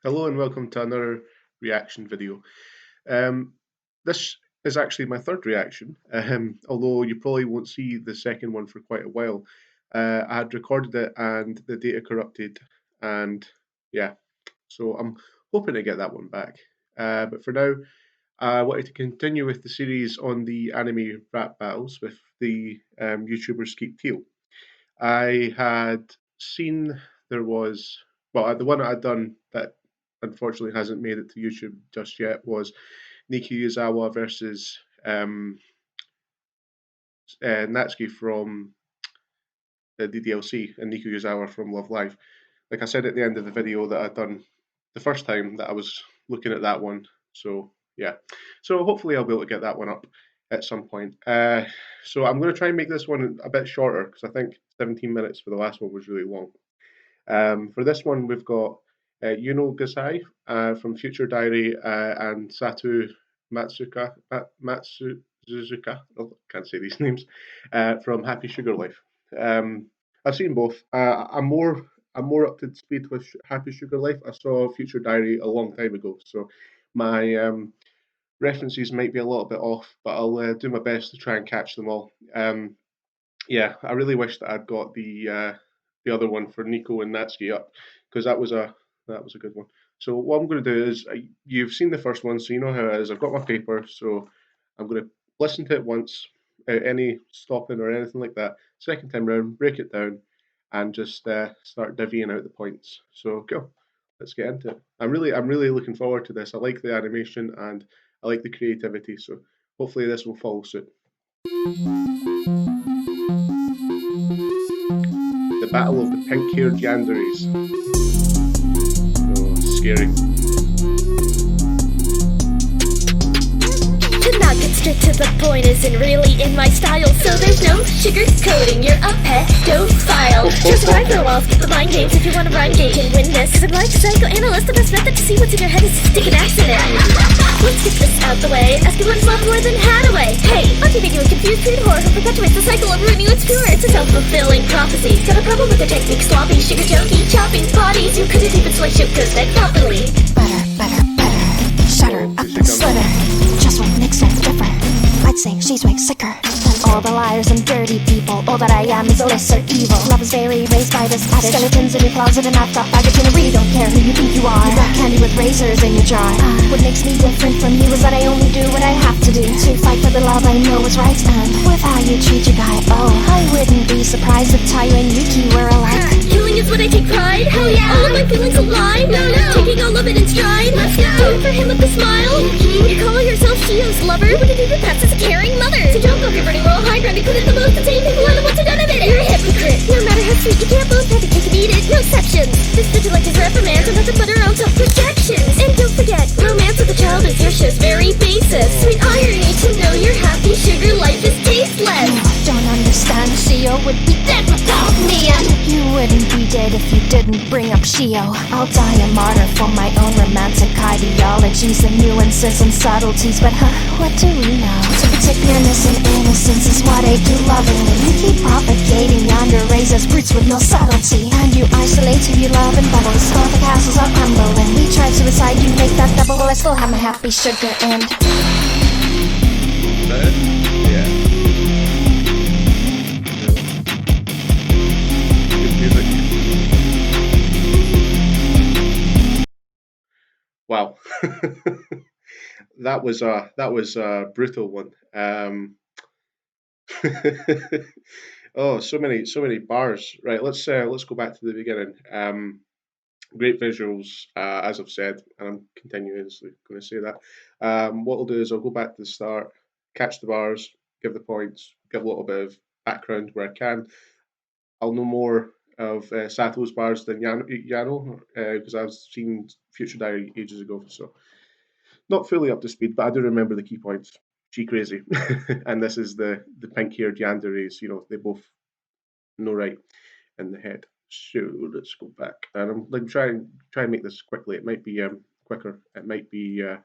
Hello and welcome to another reaction video. Um, this is actually my third reaction, although you probably won't see the second one for quite a while. I had recorded it and the data corrupted, and yeah, so I'm hoping to get that one back. But for now, I wanted to continue with the series on the anime rap battles with the YouTuber Skeep Tieel. I had seen there was the one I had done that unfortunately hasn't made it to YouTube just yet was Nikki Yuzawa versus Natsuki from the DDLC and Niku Yuzawa from Love Live. Like I said at the end of the video that I'd done the first time that I was looking at that one. So yeah, so hopefully I'll be able to get that one up at some point. So I'm going to try and make this one a bit shorter because I think 17 minutes for the last one was really long. For this one, we've got Yuno Gasai from Future Diary and Satou Matsuzuka. Oh, can't say these names. From Happy Sugar Life. Um, I've seen both. I'm more up to speed with Happy Sugar Life. I saw Future Diary a long time ago, so my references might be a little bit off, but I'll do my best to try and catch them all. Yeah, I really wish that I'd got the other one for Nico and Natsuki up because that was a good one. So what I'm going to do is you've seen the first one, so you know how it is. I've got my paper, so I'm going to listen to it once, any stopping or anything like that. Second time round, break it down, and just start divvying out the points. So go, let's get into it. I'm really looking forward to this. I like the animation and I like the creativity. So hopefully this will follow suit. The Battle of the Pink-Haired Yanderes. Oh, scary. To not get straight to the point isn't really in my style, so there's no sugarcoating. You're a pedophile. Just ride for a while, skip the mind games if you want to rhyme game. Can win this, cause I'm like a psychoanalyst. The best method to see what's in your head is to stick an axe in it. Let's get this out the way. Asking what is love more than Hadaway. Hey, I'll keep making you a confused creed whore who perpetuates the cycle of ruining what's pure. It's a self-fulfilling prophecy. Got a problem with their technique, sloppy, sugar junkie, chopping bodies. You couldn't even slay shit cause they're properly. Better. Shut her up and slitter. Just what makes her different. I'd say she's way sicker than all the liars and dirty people. All that I am is a lesser evil. Love is very raised by this addict. Skeletons in your closet and I've got baggage and I really don't care who you think you are. You got candy with razors in your jar. What makes me different from you is that I only do what I have to do to fight for the love I know is right. And with how you treat your guy, oh, I wouldn't be surprised if Tayo and Yuki were alike. Killing is what I take pride. Hell yeah. All of my feelings alive. No. Taking all of it in stride. Let's go. Do it for him with a smile. You call yourself Shio's lover. Would it even pass as a caring mother? So don't go converting moral high ground. You couldn't the most insane people are the ones who don't admit it. You're a hypocrite. No matter how sweet, you can't both have a cake and eat it. No exceptions. This vigilante is reprimands and nothing but her own self-projections. And don't forget, romance with a child is your show's very basis. Sweet irony to know your happy sugar life is tasteless. Don't understand, Shio would be dead without me. And you wouldn't be dead if you didn't bring up Shio. I'll die a martyr for my own romantic ideologies and nuances and subtleties. But what do we know? To protect pureness and innocence is what I do lovingly. You keep propagating Yanderes as brutes with no subtlety. And you isolate who you love and bubbles. All the castles are crumbling. We tried suicide, you make that double. Well, I still have my happy sugar and Yeah. Good music. Wow. that was a brutal one. Oh, so many bars. Right, let's go back to the beginning. Great visuals, as I've said, and I'm continuously going to say that. What I'll do is I'll go back to the start, catch the bars, give the points, give a little bit of background where I can. I'll know more of Sato's bars than Yano because I've seen Future Diary ages ago, so not fully up to speed, but I do remember the key points. She crazy, and this is the pink-haired yanderes. You know, they both know right in the head. So let's go back, and I'm like try and make this quickly. It might be quicker. It might be you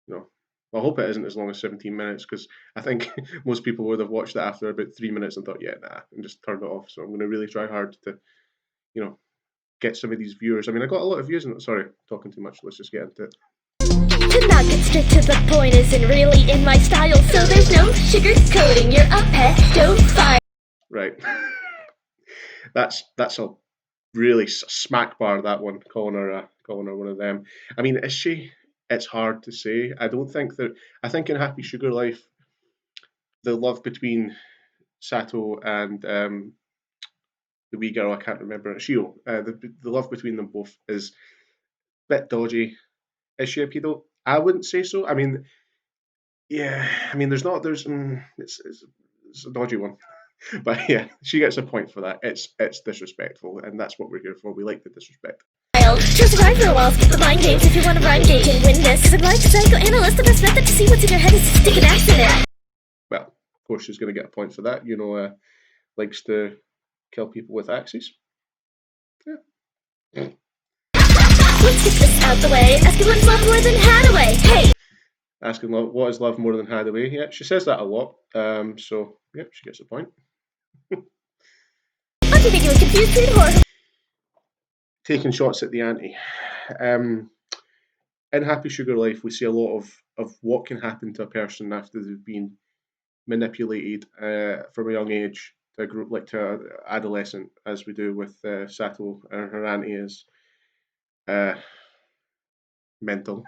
know. I hope it isn't as long as 17 minutes because I think most people would have watched it after about 3 minutes and thought, yeah, nah, and just turned it off. So I'm going to really try hard to, you know, get some of these viewers. I mean, I got a lot of views on it. Sorry, talking too much. Let's just get into it. To not get straight to the point isn't really in my style, so there's no sugarcoating. You're a pedophile. Right. That's a really smack bar, that one, calling her one of them. I mean, is she? It's hard to say. I don't think that. I think in Happy Sugar Life, the love between Sato and the wee girl, I can't remember, Shio, the love between them both is a bit dodgy. Is she a pedo? I wouldn't say so. I mean, yeah, I mean, it's a dodgy one. But yeah, she gets a point for that. It's disrespectful, and that's what we're here for. We like the disrespect. Just ride for a while, skip the mind games if you want to rhyme game and win this. Cause I'm like a psychoanalyst, the best method to see what's in your head is to stick an axe in it. Well, of course, she's going to get a point for that. Likes to kill people with axes. Yeah. Let's get this out the way. Asking what's love more than Hadaway. Hey! Asking what is love more than Hadaway? Yeah, she says that a lot. So, yeah, she gets a point. Aren't you making me confused, pretty horrible? Taking shots at the auntie. In Happy Sugar Life, we see a lot of what can happen to a person after they've been manipulated from a young age to a group like to an adolescent, as we do with Sato, and her auntie is mental.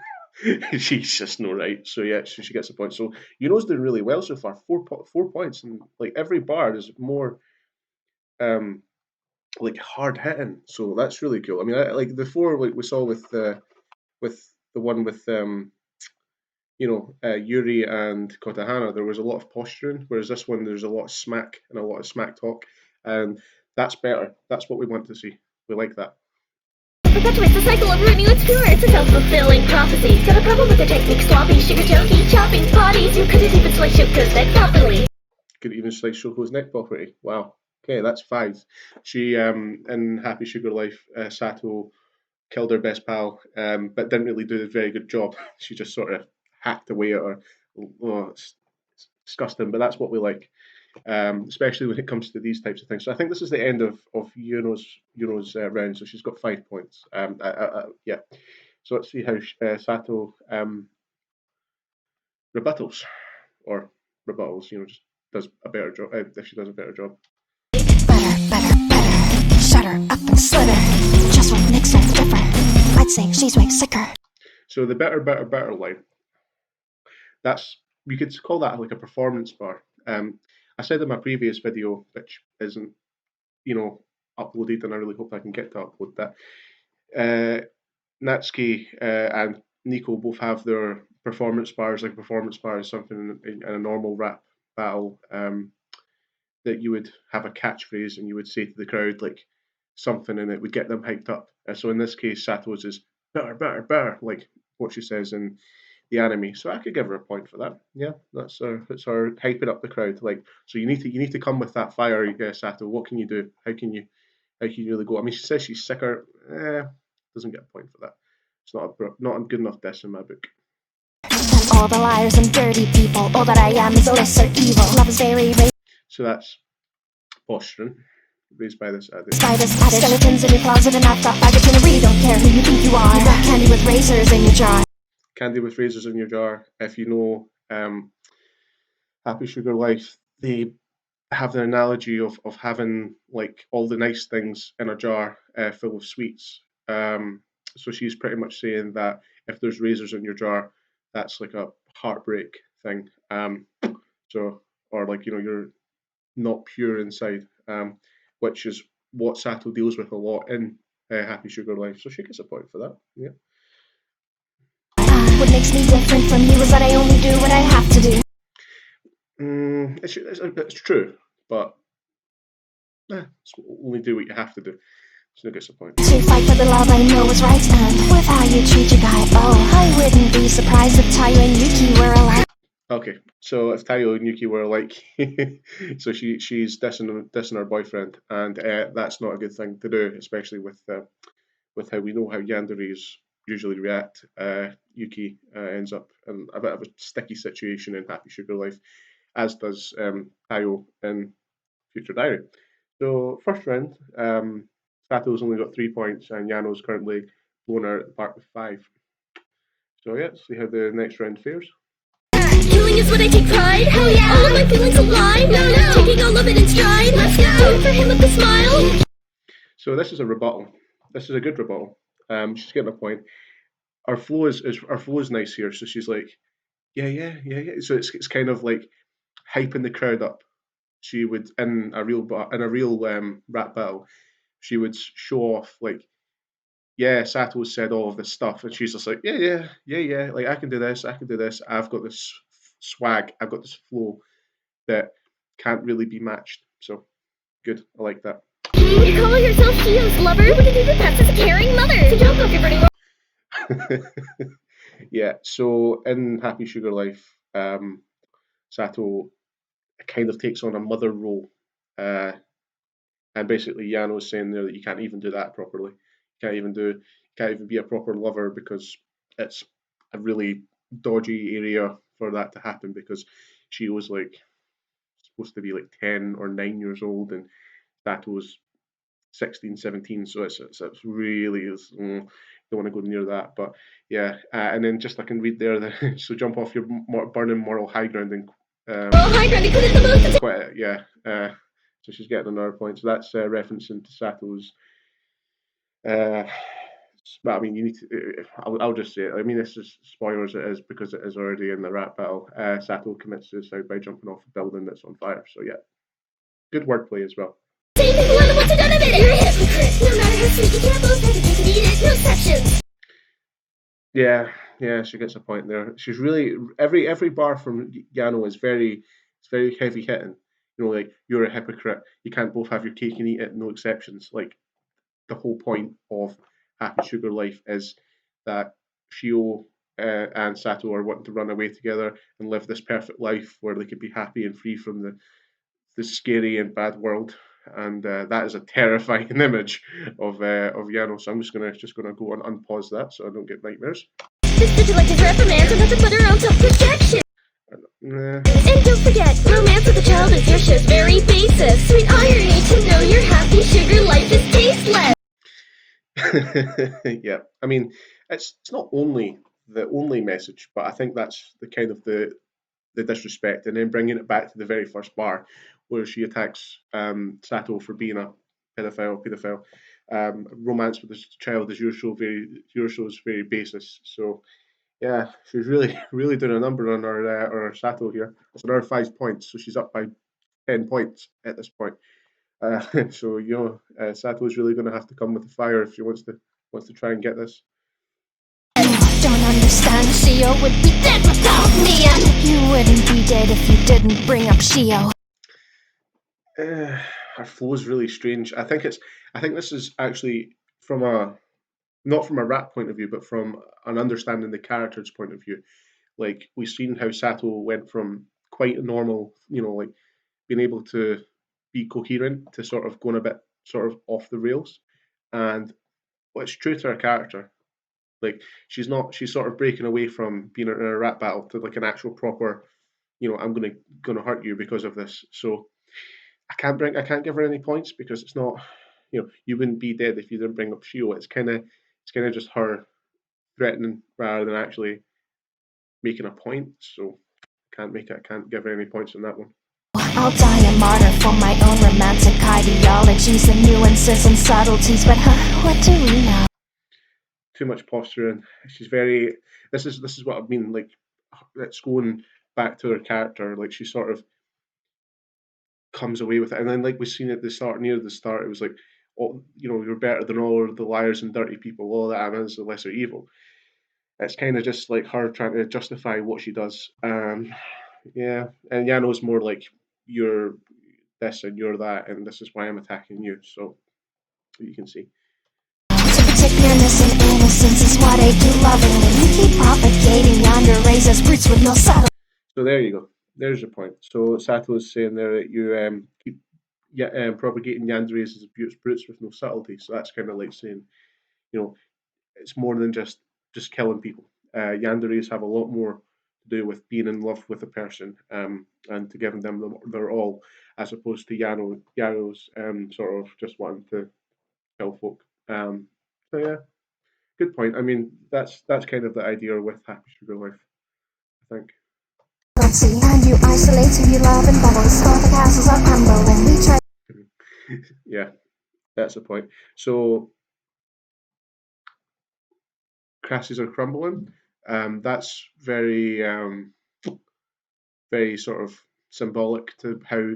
She's just no right. So yeah, she gets a point. So Yuno's doing really well so far. 4 points, and like every bar is more like hard hitting. So that's really cool. I mean, like the four like we saw with the one with Yuri and Kotahana, there was a lot of posturing, whereas this one there's a lot of smack and a lot of smack talk, and that's better. That's what we want to see. We like that. Perpetuates the cycle of ruining its viewer. It's a self-fulfilling prophecy. Got a problem with the technique, sloppy, sugar choking, chopping bodies. You couldn't even slice Shoko's neck properly. Couldn't even slice Shoko's neck properly. Wow. Okay, that's 5. She in Happy Sugar Life, Sato killed her best pal, but didn't really do a very good job. She just sort of hacked away at her. Oh, it's disgusting, but that's what we like, especially when it comes to these types of things. So I think this is the end of Yuno's round. So she's got 5 points. Yeah. So let's see how Sato rebuttals or rebuttals. Just does a better job if she does a better job. Better. Shut her up and slit her. Just what makes her different. I'd say she's way sicker. So the better line. We could call that like a performance bar. I said in my previous video, which isn't, uploaded, and I really hope I can get to upload that. Natsuki and Nico both have their performance bars. Like a performance bar is something in a normal rap battle that you would have a catchphrase and you would say to the crowd like something, and it would get them hyped up. So in this case, Sato's is better, like what she says in the anime. So I could give her a point for that. Yeah, that's her hyping up the crowd. Like, so you need to come with that fire, Sato. What can you do? How can you really go? I mean, she says she's sicker. Doesn't get a point for that. It's not a good enough diss in my book. And all the liars and dirty people. All that I am is a lesser evil. Love is very So that's posturing, raised by this addict. Skeletons in your closet and I've got baggage and I really don't care who you think you are. You got candy with razors in your jar. Candy with razors in your jar. If you know Happy Sugar Life, they have the analogy of having like all the nice things in a jar full of sweets. So she's pretty much saying that if there's razors in your jar, that's like a heartbreak thing. Or like you're not pure inside, which is what Sato deals with a lot in Happy Sugar Life. So she gets a point for that. Yeah. What makes me different from you is that I only do what I have to do. It's true, but only do what you have to do. So gets a point. To fight for the love I know is right, and with how you treat your guy, oh, I wouldn't be surprised if Tayo and Yuki were alike. Okay, so if Tayo and Yuki were alike, so she's dissing her boyfriend, and that's not a good thing to do, especially with how we know how Yanderes usually react. Yuki ends up in a bit of a sticky situation in Happy Sugar Life, as does Tayo in Future Diary. So first round, Sato's only got 3 points, and Yano's currently blown out of the park with 5. So yeah, let's see how the next round fares. Killing is what I take pride. Hell yeah. All of my feelings alive. No. Taking all of it in stride. Let's go. Do it for him with a smile. So this is a rebuttal. This is a good rebuttal. She's getting a point. Our flow is nice here. So she's like, yeah. So it's kind of like hyping the crowd up. She would in a real rap battle, she would show off like, yeah, Sato said all of this stuff, and she's just like, yeah, like I can do this, I can do this. I've got this swag, I've got this flow that can't really be matched. So good, I like that. Would you call yourself Shio's lover? Would you do the pets as a caring mother? So don't go converting wrong. Yeah, so in Happy Sugar Life, Sato kind of takes on a mother role, uh, and basically Yano's saying there that you can't even do that properly. You can't even be a proper lover because it's a really dodgy area for that to happen because she was like supposed to be like 10 or 9 years old and Sato's 16, 17. So it's really don't want to go near that. But yeah, and then just I can read there that so jump off your burning moral high ground and High ground, put in the most. quite yeah. So she's getting another point. So that's referencing to Sato's. Uh, but I mean, you need to. I'll just say it. I mean, this is spoilers. It is because it is already in the rap battle. Sato commits suicide by jumping off a building that's on fire. So yeah, good wordplay as well. Saying people are the ones who done it. You're a hypocrite. No matter how sweet, you can't both have it. You can eat it. No sections. Yeah, she gets a point there. She's really every bar from Yano is very heavy hitting. You know, like you're a hypocrite. You can't both have your cake and eat it. No exceptions. Like the whole point of Happy Sugar Life is that Shio and Sato are wanting to run away together and live this perfect life where they could be happy and free from the scary and bad world. And that is a terrifying image of Yano. So I'm just gonna go and unpause that so I don't get nightmares. This bitch is like his reprimand, so nothing but her own self-protection. Nah. And don't forget, romance with a child is your show's very basis. Sweet irony to know your happy sugar life is tasteless. Yeah, I mean, it's not only the only message, but I think that's the kind of the disrespect, and then bringing it back to the very first bar where she attacks Sato for being a pedophile. Romance with this child is your show's very basis. So yeah, she's really really doing a number on our Sato here. It's another 5 points, so she's up by 10 points at this point. So Sato's really going to have to come with the fire if she wants to try and get this. Don't understand, Shio would be dead without me, and you wouldn't be dead if you didn't bring up Shio. Her flow is really strange. I think this is actually from a not from a rap point of view, but from an understanding the character's point of view. Like we've seen how Sato went from quite a normal, like being able to be coherent to sort of going a bit sort of off the rails, and it's true to her character. Like she's sort of breaking away from being in a rap battle to like an actual proper, I'm gonna hurt you because of this. So I can't give her any points because it's not, you wouldn't be dead if you didn't bring up Shio. It's kind of just her threatening rather than actually making a point. So I can't give her any points on that one. I'll die a martyr for my own romantic ideologies and nuances and subtleties, but what do we know? Too much posturing. She's very. This is what I mean. Like it's going back to her character. Like she sort of comes away with it, and then like we've seen at the start, near the start, it was like, oh, you're better than all of the liars and dirty people. All that Anna is the lesser evil. It's kind of just like her trying to justify what she does. Yeah, and Yano's more like you're this and you're that, and this is why I'm attacking you. So you can see. To protect fairness and innocence is what I do lovingly. You keep propagating Yanderes as brutes with no subtlety. So there you go. There's your point. So Sato is saying there that you keep propagating Yanderes as brutes with no subtlety. So that's kind of like saying, you know, it's more than just killing people. Yanderes have a lot more to do with being in love with a person and to giving them their all, as opposed to Yano's sort of just wanting to chill folk. So yeah, good point. I mean, that's kind of the idea with Happy Sugar Life, I think. Let's see, and you isolate who you love and bubbles. All the castles are crumbling. We try. Yeah, that's the point. So castles are crumbling. That's very sort of symbolic to how,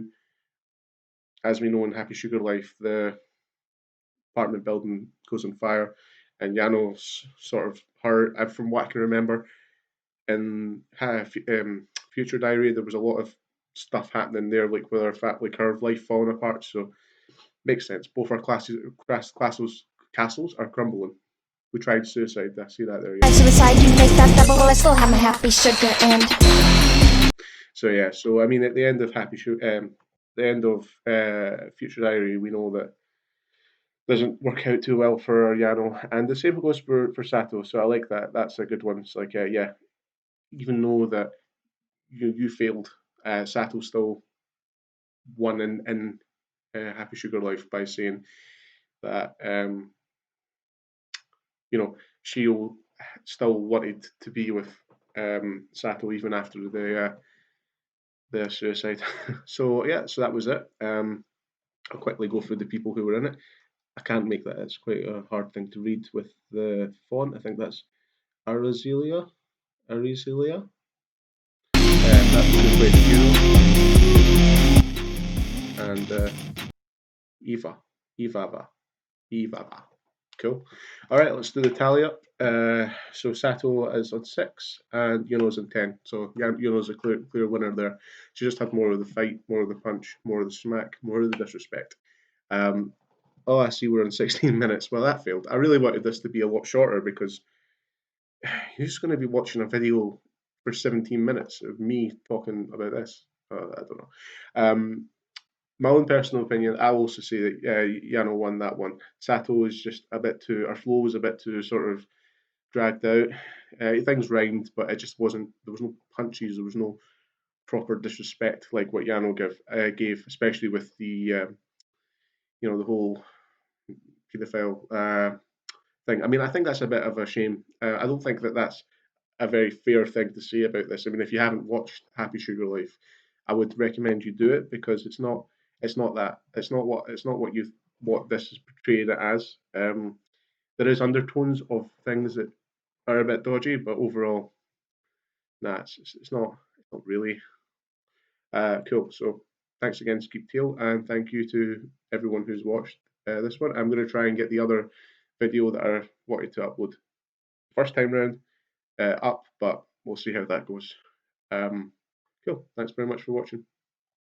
as we know in Happy Sugar Life, the apartment building goes on fire, and Yano's sort of her. From what I can remember, in Future Diary, there was a lot of stuff happening there, like with her life falling apart. So makes sense. Both our castles are crumbling. We tried suicide. I see that there. Yeah. Suicide, you make that double. I still have my happy sugar and. So yeah. So I mean, at the end of the end of Future Diary, we know that doesn't work out too well for Yano, and the same goes for Sato. So I like that. That's a good one. It's like yeah, even though that you failed, Sato still won in Happy Sugar Life by saying that she still wanted to be with Sato even after the suicide. So yeah, so that was it. I'll quickly go through the people who were in it. I can't make that. It's quite a hard thing to read with the font. I think that's Arizelia. Arizelia. That's who played Yuno. And Eva. Evava. Evava. Cool. All right, let's do the tally up. So Sato is on 6 and Yuno's on 10. So Yuno's a clear winner there. She just had more of the fight, more of the punch, more of the smack, more of the disrespect. Oh, I see we're on 16 minutes. Well, that failed. I really wanted this to be a lot shorter because you're just going to be watching a video for 17 minutes of me talking about this. I don't know. My own personal opinion, I'll also say that Yano won that one. Sato was just a bit too, our flow was a bit too sort of dragged out. Things rhymed, but it just wasn't, there was no punches, there was no proper disrespect like what Yano gave, especially with the the whole paedophile thing. I mean, I think that's a bit of a shame. I don't think that that's a very fair thing to say about this. I mean, if you haven't watched Happy Sugar Life, I would recommend you do it because it's not what this is portrayed as. There is undertones of things that are a bit dodgy, but overall, nah, it's not really. Cool. So thanks again, Skeep Tieel, and thank you to everyone who's watched this one. I'm going to try and get the other video that I wanted to upload first time round up, but we'll see how that goes. Cool. Thanks very much for watching.